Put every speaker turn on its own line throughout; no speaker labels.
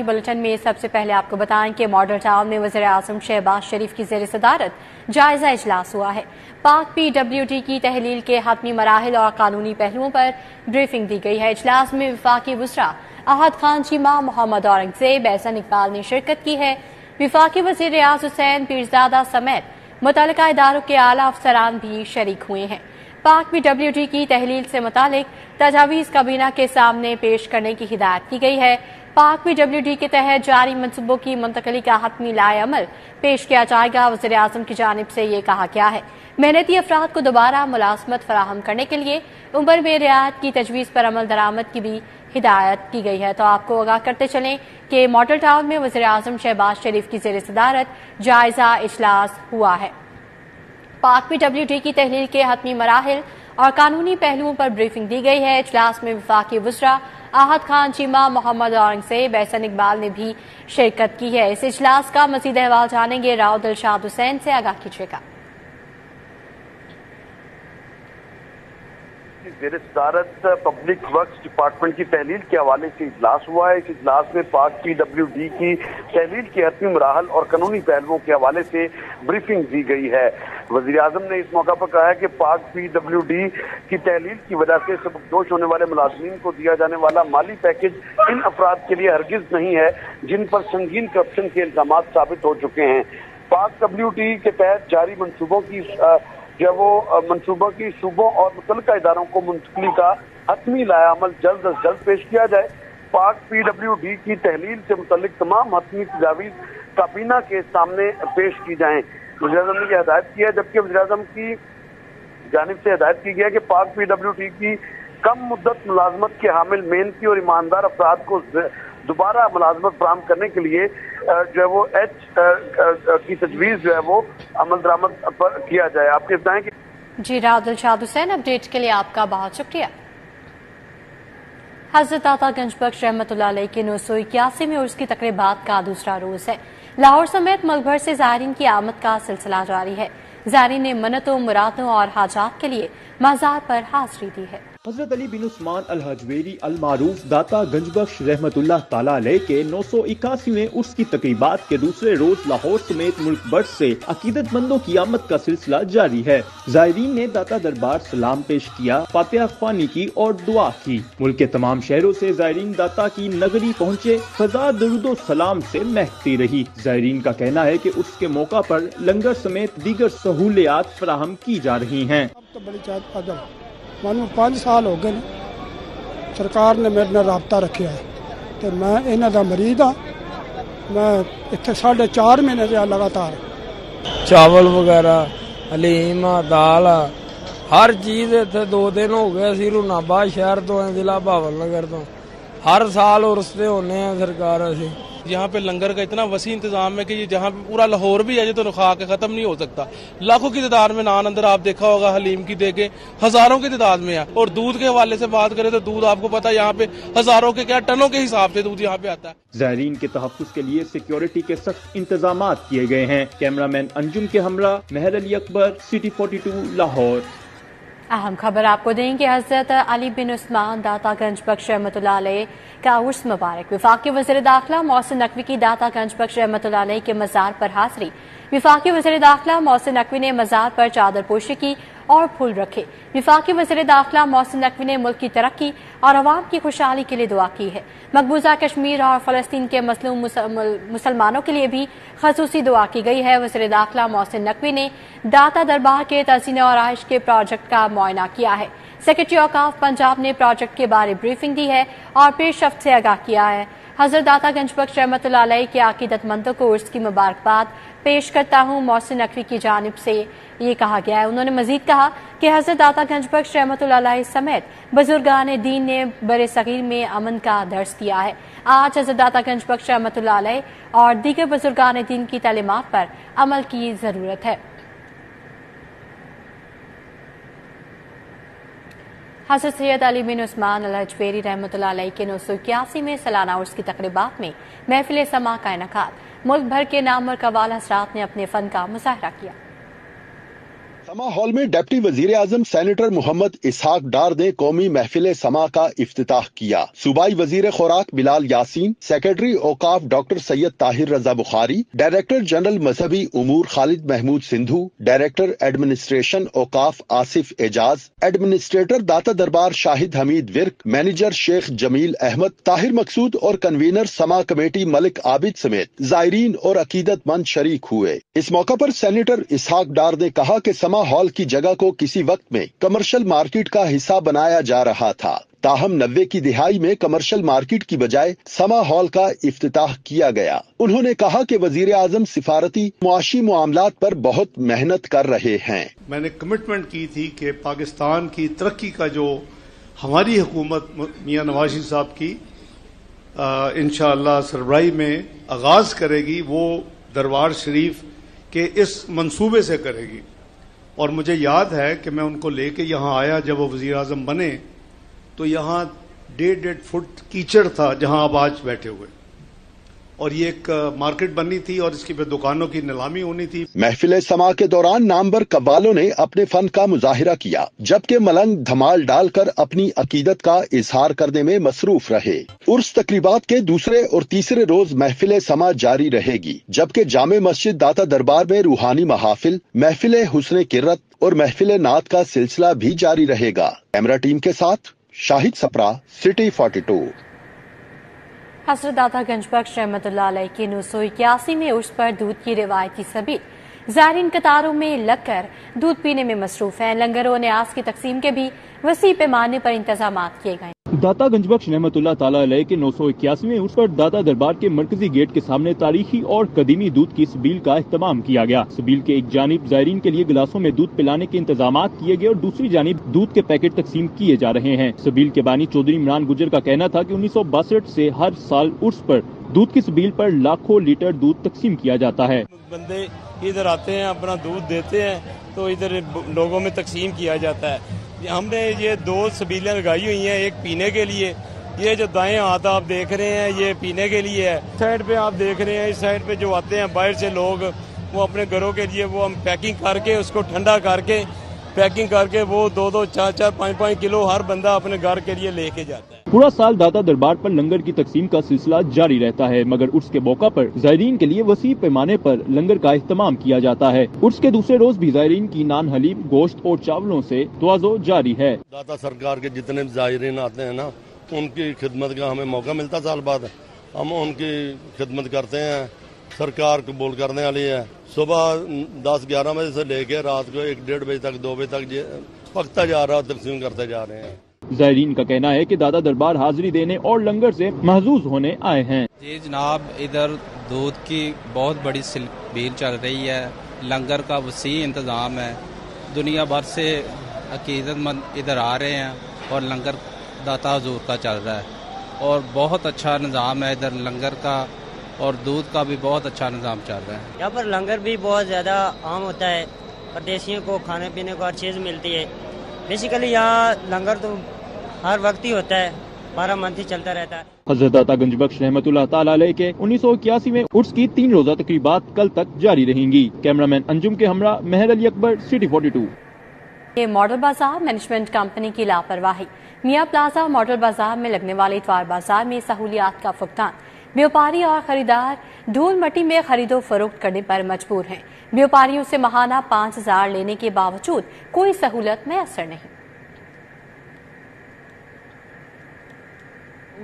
Bulletin में सबसे पहले आपको बताएं कि मॉडल टाउन में वज़ीर आज़म शहबाज शरीफ की ज़ेर सदारत जायजा इजलास हुआ है। पाक PWD की तहलील के हतमी मराहिल और कानूनी पहलुओं पर ब्रीफिंग दी गई है। इजलास में वफाकी वज़रा अहद खान चीमा, मोहम्मद औरंगज़ेब, एहसन इकबाल ने शिरकत की है। वफाकी वज़ीर रियाज हुसैन पीरज़ादा समेत मुतल्लिका इदारों के आला अफसरान भी शरीक हुए हैं। पाक PWD की तहलील से मुतालिक तजावीज़ काबीना के सामने पेश करने की हिदायत की गई है। पाक PWD के तहत जारी मनसूबों की मुंतकली का हतमी लाए अमल पेश किया जाएगा। वज़ीर आज़म की जानिब से ये कहा गया है। मेहनती अफराद को दोबारा मुलाजमत फराहम करने के लिए उम्र में रियायत की तजवीज़ पर अमल दरामद की भी हिदायत की गई है। तो आपको आगाह करते चलें कि मॉडल टाउन में वज़ीर आज़म शहबाज शरीफ की ज़ेर सदारत जायजा इजलास हुआ है। पाक PWD की तहलील के हतमी मराहिल और कानूनी पहलुओं पर ब्रीफिंग दी गई है। इजलास में वफाकी वज़रा अहद खान चीमा, मोहम्मद औरंगज़ेब, एहसन इकबाल ने भी शिरकत की है। इस इजलास का मज़ीद अहवाल जानेंगे राव दिलशाद हुसैन से। आगाह कीजिएगा।
ज़ेर सदारत पब्लिक वर्क्स डिपार्टमेंट की तहलील के हवाले से इजलास हुआ है। इस इजलास में पाक PWD की तहलील के हतमी मराहल और कानूनी पहलुओं के हवाले से ब्रीफिंग दी गई है। वज़ीर आज़म ने इस मौका पर कहा है कि पाक PWD की तहलील की वजह से सबकदोश होने वाले मुलाज़मीन को दिया जाने वाला माली पैकेज इन अफराद के लिए हरगिज नहीं है जिन पर संगीन करप्शन के इल्जामात साबित हो चुके हैं। पाक WD के तहत जारी मनसूबों की मनसूबों की सूबों और मुतल्लिका इदारों को मुंतकली का हतमी लाया अमल जल्द अज जल्द पेश किया जाए। पाक PWD की तहलील से मुतल्लिक तमाम हतमी तजावीज़ काबीना के सामने पेश की जाएं। वज़ीर आज़म ने यह हिदायत की है, जबकि वज़ीर आज़म की जानिब से हिदायत की गई है कि पाक PWD की कम मुद्दत मुलाजमत के हामिल मेहनती और ईमानदार अफराद को दोबारा मुलाजमत फराहम करने के लिए जो है वो की तजवीज़ जो है वो अमल दरामद पर किया जाए। आपके बताएं कि
जी राव दिलशाद हुसैन, अपडेट के लिए आपका बहुत शुक्रिया। हज़रत दाता गंज बख्श रहमतुल्लाह अलैह के 981 में उर्स की तकरीबात का दूसरा रोज है। लाहौर समेत मुल्क भर से ज़ायरीन की आमद का सिलसिला जारी है। ज़ायरीन ने मन्नतों, मुरादों और हाजात के लिए मज़ार पर हाज़री दी है।
हज़रत अली बिन उस्मान अल हजवेरी अल मारूफ दाता गंजबख्श रहमतुल्लाह ताला अलैह के 981वें उर्स की तकरीबात के दूसरे रोज लाहौर समेत मुल्क भर से अकीदतमंदों की आमद का सिलसिला जारी है। ज़ायरीन ने दाता दरबार सलाम पेश किया, फातिहा ख्वानी की और दुआ की। मुल्क के तमाम शहरों से ज़ायरीन दाता की नगरी पहुँचे, फजा दरूदो सलाम से महकती रही। ज़ायरीन का कहना है कि उर्स के मौका पर लंगर समेत दीगर सहूलियात फराहम की जा रही हैं।
ਮੈਨੂੰ 5 ਸਾਲ ਹੋ ਗਏ ਨੇ ਸਰਕਾਰ ਨੇ ਮੇਰੇ ਨਾਲ ਰਾਬਤਾ ਰੱਖਿਆ ਤੇ ਮੈਂ ਇਹਨਾਂ ਦਾ ਮਰੀਜ਼ ਆ। ਮੈਂ ਇੱਥੇ 4.5 ਮਹੀਨੇ ਰਿਹਾ ਲਗਾਤਾਰ।
ਚਾਵਲ ਵਗੈਰਾ, ਹਲੀਮ, ਦਾਲ, ਹਰ ਚੀਜ਼ ਇੱਥੇ 2 ਦਿਨ ਹੋ ਗਏ। ਅਸੀਂ ਰੂਨਾਬਾਦ ਸ਼ਹਿਰ ਤੋਂ ਹਾਂ, ਜ਼ਿਲ੍ਹਾ ਭਾਵਲ ਨਗਰ ਤੋਂ। हर साल उर्स पे होने हैं सरकार से।
यहाँ पे लंगर का इतना वसी इंतजाम है कि ये जहाँ पे पूरा लाहौर भी है तो खा के खत्म नहीं हो सकता। लाखों की तादाद में नान अंदर आप देखा होगा, हलीम की देखे हजारों की तादाद में है। और दूध के हवाले से बात करें तो दूध आपको पता है यहाँ पे हजारों के क्या टनों के हिसाब से दूध यहाँ पे आता है।
ज़ायरीन के तहफ़्फ़ुज़ के लिए सिक्योरिटी के सख्त इंतजामात किए गए हैं। कैमरामैन अंजुम के हमरा, मेहर अली अकबर, सिटी 42 लाहौर।
अहम खबर आपको देंगे। हज़रत अली बिन उस्मान दाता गंज बख्श रहमतुल्लाह अलैह का उर्स मुबारक। वफाकी वज़ीर दाखिला मोहसिन नकवी की दाता गंज बख्श रहमतुल्लाह अलैह के मज़ार पर हाज़री। वफाकी वज़ीर दाखिला मोहसिन नकवी ने मज़ार पर चादर पोशी की और फूल रखे। वफाकी वज़ीर दाखिला मोहसिन नकवी ने मुल्क की तरक्की और अवाम की खुशहाली के लिए दुआ की है। मकबूजा कश्मीर और फ़लस्तीन के मज़लूम मुसलमानों के लिए भी ख़ुसूसी दुआ की गई है। वज़ीर दाखिला मोहसिन नकवी ने दाता दरबार के तज़ीन और आइश के प्रोजेक्ट का मुआयना किया है। सेक्रेटरी औकाफ पंजाब ने प्रोजेक्ट के बारे ब्रीफिंग दी है और पेशरफ्त से आगाह किया है। हज़रत दाता गंज बख्श रहमतुल्लाह अलैह के अकीदतमंदों को उर्स की मुबारकबाद पेश करता हूँ, मोहसिन नकवी की जानिब से ये कहा गया है। उन्होंने मजीद कहा कि हज़रत दाता गंज बख्श रहमतुल्लाह अलैह समेत बुजुर्गान दीन ने बरे सगीर में अमन का दर्स दिया है। आज हज़रत दाता गंज बख्श रहमतुल्लाह अलैह और दीगर बुजुर्गान दीन की तालीमात पर अमल की ज़रूरत है। हज़रत सैयद अली बिन उस्मान अल हजवेरी रहमतुल्लाह अलैह के 981 में सालाना उर्स की तकरीबात में महफिल समा का इनेकाद। मुल्क भर के नामवर कव्वाल हज़रात ने अपने फ़न का मुज़ाहरा किया।
समा हॉल में डिप्टी वजीर आजम सेनेटर मोहम्मद इसहाक डार ने कौमी महफिल समा का इफ्तिताह किया। सूबाई वजीर खुराक बिलाल यासीन, सेक्रेटरी औकाफ doctor Syed Tahir Raza Bukhari, director general मजहबी उमूर खालिद महमूद सिंधु, डायरेक्टर एडमिनिस्ट्रेशन औकाफ आसिफ एजाज, एडमिनिस्ट्रेटर दाता दरबार शाहिद हमीद विर्क, मैनेजर शेख जमील अहमद, ताहिर मकसूद और कन्वीनर समा कमेटी मलिक आबिद समेत जायरीन और अकीदतमंद शरीक हुए। इस मौका पर सेनेटर इसहाक डार ने कहा कि समा हॉल की जगह को किसी वक्त में कमर्शियल मार्केट का हिस्सा बनाया जा रहा था, ताहम 90 की दिहाई में कमर्शियल मार्केट की बजाय समा हॉल का इफ्तिताह किया गया। उन्होंने कहा कि वजीर आजम सिफारती मुआशी मामलात पर बहुत मेहनत कर रहे हैं।
मैंने कमिटमेंट की थी कि पाकिस्तान की तरक्की का जो हमारी हुकूमत मियां नवाज शरीफ साहब की इंशाअल्लाह सरबराही में आगाज करेगी, वो दरबार शरीफ के इस मंसूबे से करेगी। और मुझे याद है कि मैं उनको लेके यहाँ आया, जब वो वजीर आजम बने तो यहाँ 1.5 फुट कीचड़ था जहाँ आप आज बैठे हुए, और ये एक मार्केट बननी थी और इसकी पे दुकानों की नीलामी होनी थी।
महफिल समा के दौरान नामवर कव्वालों ने अपने फन का मुजाहिरा किया, जबकि मलंग धमाल डालकर अपनी अकीदत का इजहार करने में मसरूफ रहे। उर्स तकरीबात के दूसरे और तीसरे रोज महफिल समा जारी रहेगी, जबकि जामे मस्जिद दाता दरबार में रूहानी महाफिल, महफिल हुस्ने किरत और महफिल नात का सिलसिला भी जारी रहेगा। कैमरा टीम के साथ शाहिद सपरा, सिटी 42।
हजरत दाता गंजबख्श रहमतुल्लाह अलैह की 981 में उर्स पर दूध की रिवायती सबील, ज़ायरीन कतारों में लगकर दूध पीने में मसरूफ हैं। लंगर और न्यास की तकसीम के भी वसी पैमाने पर इंतजाम किए गए।
दाता गंजबख्श रहमतुल्लाह ताला अलैह के 981वें उर्स पर दाता दरबार के मरकजी गेट के सामने तारीखी और कदीमी दूध की सबील का इख्तिताम किया गया। सबील के एक जानिब ज़ायरीन के लिए गिलासों में दूध पिलाने के इंतजाम किए गए और दूसरी जानिब दूध के पैकेट तकसीम किए जा रहे हैं। सबील के बानी चौधरी इमरान गुजर का कहना था कि 1962 से हर साल उर्स पर दूध की सबील पर लाखों लीटर दूध तकसीम किया जाता है।
बंदे इधर आते हैं, अपना दूध देते हैं, तो इधर लोगों में तकसीम किया जाता है। हमने ये 2 सबीलें लगाई हुई हैं, एक पीने के लिए, ये जो दाएं हाथ आप देख रहे हैं ये पीने के लिए है। साइड पे आप देख रहे हैं, इस साइड पे जो आते हैं बाहर से लोग, वो अपने घरों के लिए वो हम पैकिंग करके उसको ठंडा करके पैकिंग करके वो 2-2, 4-4, 5-5 किलो हर बंदा अपने घर के लिए लेके जाता है।
पूरा साल दाता दरबार पर लंगर की तकसीम का सिलसिला जारी रहता है, मगर उर्स के मौका पर ज़ायरीन के लिए वसी पैमाने पर लंगर का इख्तिताम किया जाता है। उर्स के दूसरे रोज भी ज़ायरीन की नान हलीब, गोश्त और चावलों से तवाज़ो जारी है।
दाता सरकार के जितने ज़ायरीन आते हैं ना, उनकी खिदमत का हमें मौका मिलता साल बाद, हम उनकी खिदमत करते हैं। सरकार कबूल करने वाली है। सुबह 10-11 बजे से लेके रात को 1-1.5 बजे तक, 2 बजे तक पकता जा रहा है, तकसीम करते जा रहे हैं।
ज़ायरीन का कहना है कि दाता दरबार हाजिरी देने और लंगर से महजूज होने आए हैं।
जी जनाब, इधर दूध की बहुत बड़ी सबील चल रही है, लंगर का वसी इंतज़ाम है, दुनिया भर से अकीदतमंद इधर आ रहे हैं और लंगर दाता हुजूर का चल रहा है और बहुत अच्छा निज़ाम है इधर लंगर का, और दूध का भी बहुत अच्छा निज़ाम चल रहा है।
यहाँ पर लंगर भी बहुत ज़्यादा आम होता है, परदेशियों को खाने पीने को हर चीज़ मिलती है। बेसिकली यहाँ लंगर तो हर वक्त ही होता है, 12 मंथ ही चलता रहता है।
हज़रत दाता गंजबख्श रहमतुल्लाह ताला अलैह के 1981 उर्स की 3 रोज़ा तकरीबात कल तक जारी रहेंगी। कैमरामैन अंजुम के हमरा मेहर अली अकबर, सिटी 42।
ये मॉडल बाजार मैनेजमेंट कंपनी की लापरवाही। मियां प्लाजा मॉडल बाजार में लगने वाले इतवार बाजार में सहूलियात का फुकदान, व्यापारी और खरीदार धूल मट्टी में खरीदो फरोख्त करने पर मजबूर हैं। व्यापारियों से माहाना 5,000 लेने के बावजूद कोई सहूलत मैसर नहीं।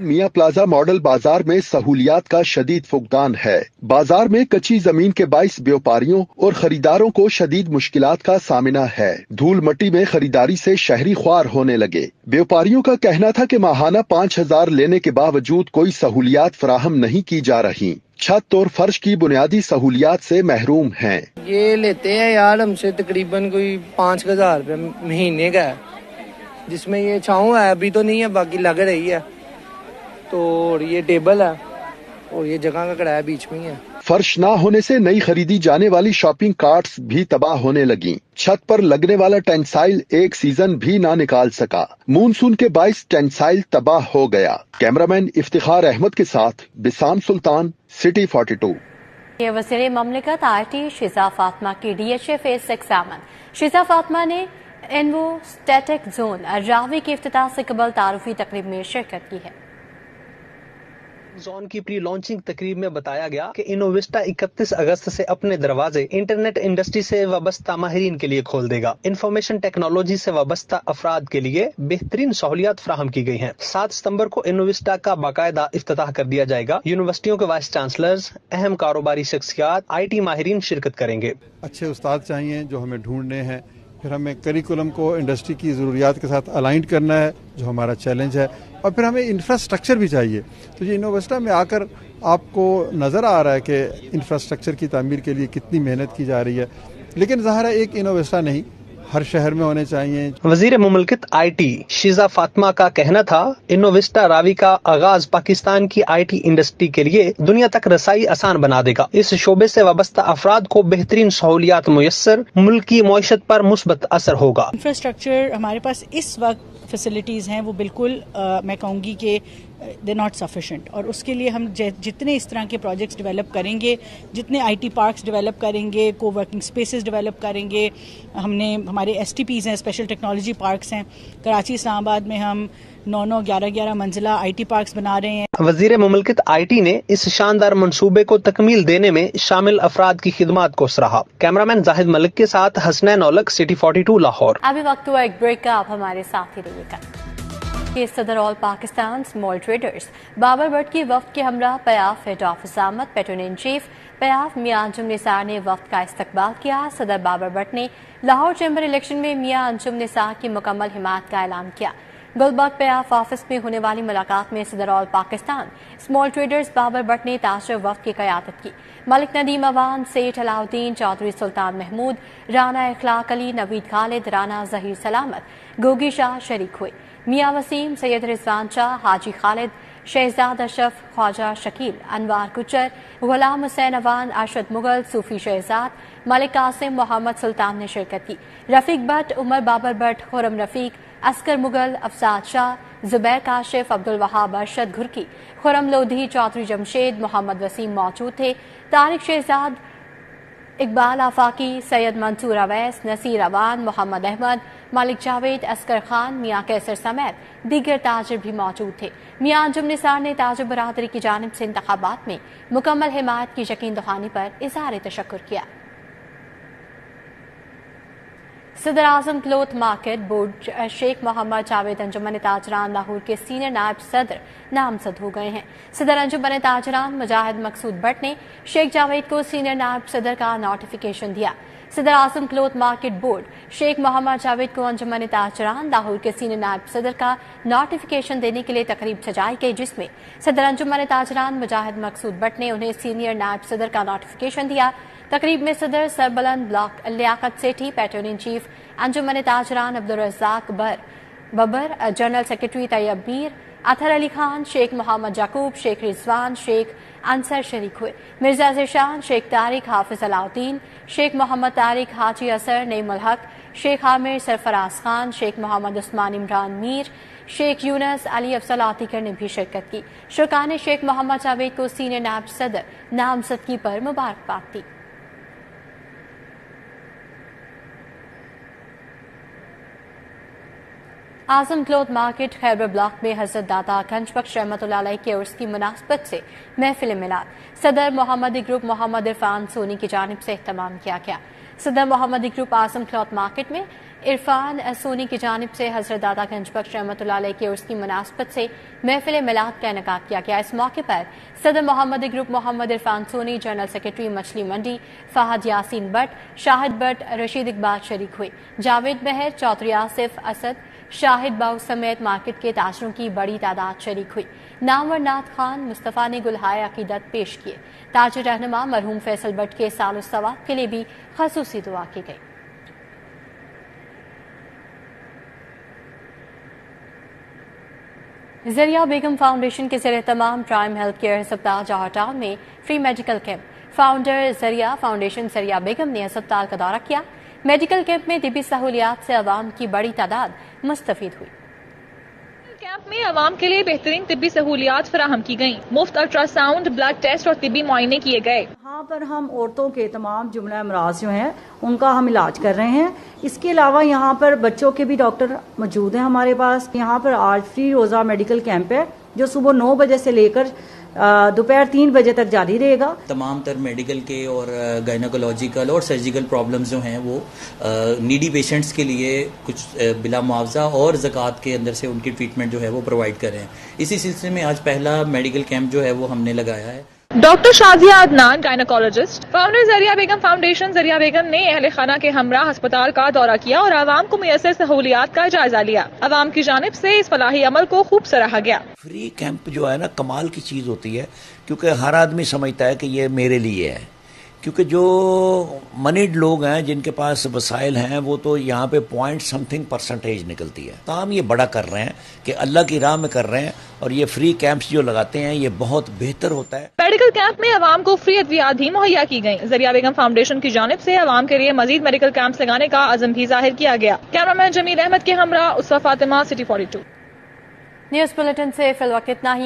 मियां प्लाजा मॉडल बाजार में सहूलियात का शदीद फुकदान है। बाजार में कच्ची जमीन के बाइस व्यापारियों और खरीदारों को शदीद मुश्किलात का सामना है। धूल मट्टी में खरीदारी से शहरी ख्वार होने लगे। व्यापारियों का कहना था कि माहाना 5,000 लेने के बावजूद कोई सहूलियात फराहम नहीं की जा रही। छत और फर्श की बुनियादी सहूलियात से महरूम हैं।
ये लेते हैं यार हमसे तकरीबन कोई 5,000 रुपये महीने का है, जिसमें ये छाँव है अभी तो नहीं है, बाकी लग रही है। तो ये टेबल है और ये जगह का किराया बीच में ही है।
फर्श ना होने से नई खरीदी जाने वाली शॉपिंग कार्ट्स भी तबाह होने लगी। छत पर लगने वाला टेंसाइल एक सीजन भी ना निकाल सका। मानसून के बाइस टेंसाइल तबाह हो गया। कैमरामैन इफ्तिखार अहमद के साथ बिसाम सुल्तान, सिटी 42।
یہ وزیر مملکت آئی شیزا فاطمہ کی DHA فیز 6 ایگزامن. شیزا فاطمہ نے انووسٹیٹک زون راوی کے افتتاح سے قبل تعارفی تقریب میں شرکت کی ہے.
زون کی پری لانچنگ تقریب میں بتایا گیا کہ انووسٹا 31 اگست سے اپنے دروازے انٹرنیٹ انڈسٹری سے وابستہ ماہرین کے لیے کھول دے گا. انفارمیشن ٹیکنالوجی سے وابستہ افراد کے لیے بہترین سہولیات فراہم کی گئی ہیں. 7 ستمبر کو انووسٹا کا باقاعدہ افتتاح کر دیا جائے گا. یونیورسٹیوں کے وائس چانسلرز، اہم کاروباری شخصیات، IT ماہرین شرکت کریں گے.
اچھے استاد چاہیے جو ہمیں ڈھونڈنے ہیں، پھر ہمیں کریکولم کو انڈسٹری کی ضروریات کے ساتھ الائنڈ کرنا ہے جو ہمارا چیلنج ہے، اور پھر ہمیں انفراسٹرکچر بھی چاہیے. تو یہ انووسٹا میں آ کر آپ کو نظر آ رہا ہے کہ انفراسٹرکچر کی تعمیر کے لیے کتنی محنت کی جا رہی ہے، لیکن ظاہر ہے ایک انووسٹا نہیں، ہر شہر میں ہونے چاہیے.
وزیر مملکت IT شیزا فاطمہ کا کہنا تھا انووسٹا راوی کا آغاز پاکستان کی IT انڈسٹری کے لیے دنیا تک رسائی آسان بنا دے گا. اس شعبے سے وابستہ افراد کو بہترین سہولیات میسر، ملک کی معیشت پر مثبت اثر ہوگا.
انفراسٹرکچر ہمارے پاس اس وقت فیسلٹیز ہیں وہ بالکل میں کہوں گی کہ دے ناٹ سفیشینٹ، اور اس کے لیے ہم جتنے اس طرح کے پروجیکٹس ڈیولپ کریں گے، جتنے IT پارکس ڈیولپ کریں گے، کو ورکنگ اسپیسز ڈیولپ کریں گے. ہم نے ہمارے STPs ہیں، اسپیشل ٹیکنالوجی پارکس ہیں. کراچی، اسلام آباد میں ہم 9 11 منزلہ IT پارکس بنا رہے ہیں.
وزیر مملکت IT نے اس شاندار منصوبے کو تکمیل دینے میں شامل افراد کی خدمات کو سراہا. کیمرامین زاہد ملک کے ساتھ حسنین اولک، سٹی 42 لاہور.
ابھی وقت ہوا ایک بریک کا، آپ ہمارے ساتھ ہی رہیے گا. صدر all Pakistan small traders Babar Butt کی وفد کے ہمراہ پیاف ہیڈ آفس آمد. Patron chief PIAF Mian Anjum نثار نے وفد کا استقبال کیا. صدر بابر بٹ نے لاہور چیمبر الیکشن میں میاں انجم نثار کی مکمل حمایت کا اعلان کیا. گلبرگ پیاف آفس میں ہونے والی ملاقات میں صدر all Pakistan small traders Babar Butt نے تاجر وفد کی قیادت کی. ملک ندیم اوان، سیٹھ علاؤدین، چودھری سلطان محمود، رانا اخلاق علی، نوید خالد، رانا ظہیر سلامت، گوگی شاہ شریک ہوئے. میاں وسیم، سید رضوان شاہ، حاجی خالد، شہزاد اشرف، خواجہ شکیل، انوار کچر، غلام حسین اوان، ارشد مغل، صوفی شہزاد، ملک قاسم، محمد سلطان نے شرکت کی. رفیق بٹ، عمر بابر بٹ، خرم رفیق، اسکر مغل، افزاد شاہ، زبیر کاشف، عبدالوہاب ارشد گھرکی، خرم لودھی، چودھری جمشید، محمد وسیم موجود تھے. طارق شہزاد، اقبال آفاقی، سید منصور اویس، نصیر اوان، محمد احمد، ملک جاوید، اسکر خان، میاں کیسر سمیت دیگر تاجر بھی موجود تھے. میاں انجم نثار نے تاجر برادری کی جانب سے انتخابات میں مکمل حمایت کی یقین دہانی پر اظہار تشکر کیا. صدر اعظم کلوتھ مارکیٹ بورڈ شیخ محمد جاوید انجمن تاجران لاہور کے سینئر نائب صدر نامزد ہو گئے ہیں. صدر انجمن تاجران مجاہد مقصود بٹ نے شیخ جاوید کو سینئر نائب صدر کا نوٹیفیکیشن دیا. صدر اعظم کلوتھ مارکیٹ بورڈ شیخ محمد جاوید کو انجمن تاجران لاہور کے سینئر نائب صدر کا نوٹیفیکیشن دینے کے لیے تقریب سجائی گئی، جس میں صدر انجمن تاجران مجاہد مقصود بٹ نے انہیں سینئر نائب صدر کا نوٹیفیکیشن دیا. تقریب میں صدر سربلند بلاک لیاقت سیٹھی، پیٹرون چیف انجمن تاجران عبدالرزاق ببر، جنرل سیکرٹری طیب میر، اطہر علی خان، شیخ محمد یعقوب، شیخ رضوان، شیخ انصر شریک ہوئے. مرزا ذیشان، شیخ طارق، حافظ علاؤدین، شیخ محمد طارق، حاجی اثر، نعیم الحق، شیخ عامر، سرفراز خان، شیخ محمد عثمان عمران میر، شیخ یونس، علی افضل آتیکر نے بھی شرکت کی. شرکا نے شیخ محمد جاوید کو سینئر نائب صدر نامزدگی پر مبارکباد دی. اعظم کلوتھ مارکیٹ خیبر بلاک میں حضرت داتا گنج بخش رحمۃ اللہ علیہ کے عرس کی مناسبت سے محفل میلاد صدر محمدی گروپ محمد عرفان سونی کی جانب سے اہتمام کیا گیا. صدر محمدی گروپ اعظم کلوتھ مارکیٹ میں عرفان سونی کی جانب سے حضرت داتا گنج بخش رحمۃ اللہ علیہ کے عرس کی مناسبت سے محفل میلاد کا انعقاد کیا گیا. اس موقع پر صدر Mohammadi group Muhammad Irfan Soni, general secretary مچھلی منڈی فہد یاسین بٹ، شاہد بٹ، رشید اقبال شریک ہوئے. جاوید مہر، چودھری آصف اسد، شاہد باؤ سمیت مارکیٹ کے تاجروں کی بڑی تعداد شریک ہوئی. نامور نعت خان مصطفیٰ نے گلہائے عقیدت پیش کیے. تاجر رہنما مرحوم فیصل بٹ کے سال و ثواب کے لیے بھی خصوصی دعا کی گئی. ذریعہ بیگم فاؤنڈیشن کے زیر اہتمام پرائم ہیلتھ کیئر ہسپتال جوہر ٹاؤن میں فری میڈیکل کیمپ. فاؤنڈر ذریعہ فاؤنڈیشن ذریعہ بیگم نے ہسپتال کا دورہ کیا. میڈیکل کیمپ میں طبی سہولیات سے عوام کی بڑی تعداد مستفید ہوئی.
کیمپ میں عوام کے لیے بہترین طبی سہولیات فراہم کی گئیں. مفت الٹرا ساؤنڈ، بلڈ ٹیسٹ اور طبی معائنے کیے گئے.
یہاں پر ہم عورتوں کے تمام جملہ امراض جو ہیں ان کا ہم علاج کر رہے ہیں. اس کے علاوہ یہاں پر بچوں کے بھی ڈاکٹر موجود ہیں ہمارے پاس. یہاں پر آج فری روزہ میڈیکل کیمپ ہے جو صبح 9 بجے سے لے کر دوپہر 3 بجے تک جاری رہے گا.
تمام تر میڈیکل کے اور گائنیکولوجیکل اور سرجیکل پرابلمز جو ہیں وہ نیڈی پیشنٹس کے لیے کچھ بلا معاوضہ اور زکوٰۃ کے اندر سے ان کی ٹریٹمنٹ جو ہے وہ پرووائڈ کر رہے ہیں. اسی سلسلے میں آج پہلا میڈیکل کیمپ جو ہے وہ ہم نے لگایا ہے.
ڈاکٹر شازیہ عدنان، گائنیکولوجسٹ، فاؤنڈر ذریعہ بیگم فاؤنڈیشن ذریعہ بیگم نے اہل خانہ کے ہمراہ ہسپتال کا دورہ کیا اور عوام کو میسر سہولیات کا جائزہ لیا. عوام کی جانب سے اس فلاحی عمل کو خوب سراہا گیا.
فری کیمپ جو ہے نا کمال کی چیز ہوتی ہے، کیونکہ ہر آدمی سمجھتا ہے کہ یہ میرے لیے ہے، کیونکہ جو منیڈ لوگ ہیں جن کے پاس وسائل ہیں وہ تو یہاں پہ 0.something% نکلتی ہے. کام یہ بڑا کر رہے ہیں کہ اللہ کی راہ میں کر رہے ہیں، اور یہ فری کیمپس جو لگاتے ہیں یہ بہت بہتر ہوتا ہے.
میڈیکل کیمپ میں عوام کو فری ادویات بھی مہیا کی گئیں. ذریعہ بیگم فاؤنڈیشن کی جانب سے عوام کے لیے مزید میڈیکل کیمپس لگانے کا عزم بھی ظاہر کیا گیا. کیمرامین جمیل احمد کے ہمراہ اسوہ فاطمہ، سٹی 42.
نیوز بلیٹن سے فی الوقت اتنا ہی.